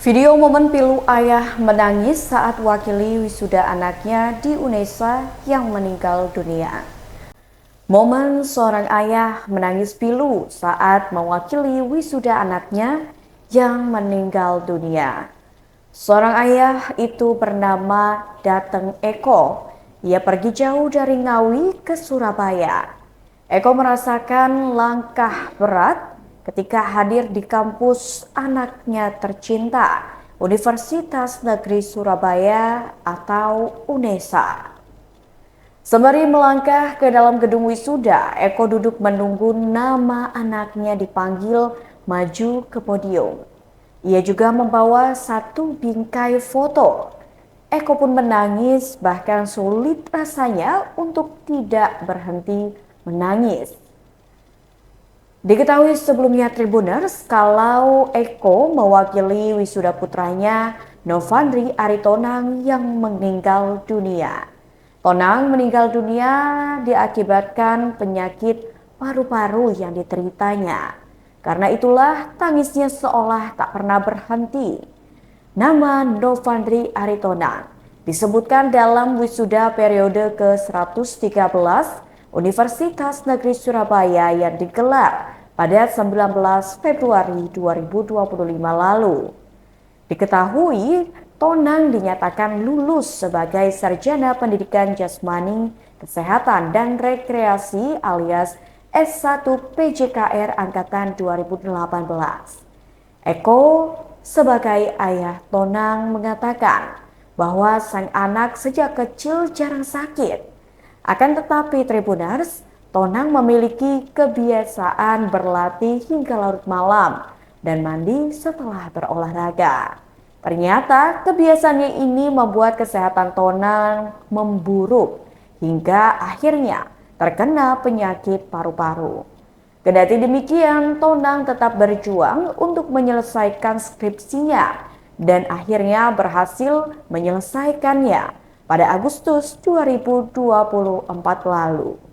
Video momen pilu ayah menangis saat wakili wisuda anaknya di Unesa yang meninggal dunia. Momen seorang ayah menangis pilu saat mewakili wisuda anaknya yang meninggal dunia. Seorang ayah itu bernama Dateng Eko. Ia pergi jauh dari Ngawi ke Surabaya. Eko merasakan langkah berat ketika hadir di kampus anaknya tercinta, Universitas Negeri Surabaya atau UNESA. Sembari melangkah ke dalam gedung wisuda, Eko duduk menunggu nama anaknya dipanggil maju ke podium. Ia juga membawa satu bingkai foto. Eko pun menangis, bahkan sulit rasanya untuk tidak berhenti menangis. Diketahui sebelumnya Tribuners kalau Eko mewakili wisuda putranya Novandri Aritonang yang meninggal dunia. Tonang meninggal dunia diakibatkan penyakit paru-paru yang dideritanya. Karena itulah tangisnya seolah tak pernah berhenti. Nama Novandri Aritonang disebutkan dalam wisuda periode ke-113 Universitas Negeri Surabaya yang digelar pada 19 Februari 2025 lalu. Diketahui, Tonang dinyatakan lulus sebagai Sarjana Pendidikan Jasmani, Kesehatan dan Rekreasi alias S1 PJKR Angkatan 2018. Eko sebagai ayah Tonang mengatakan bahwa sang anak sejak kecil jarang sakit. Akan tetapi Tribuners, Tonang memiliki kebiasaan berlatih hingga larut malam dan mandi setelah berolahraga. Ternyata kebiasaannya ini membuat kesehatan Tonang memburuk hingga akhirnya terkena penyakit paru-paru. Kendati demikian, Tonang tetap berjuang untuk menyelesaikan skripsinya dan akhirnya berhasil menyelesaikannya pada Agustus 2024 lalu.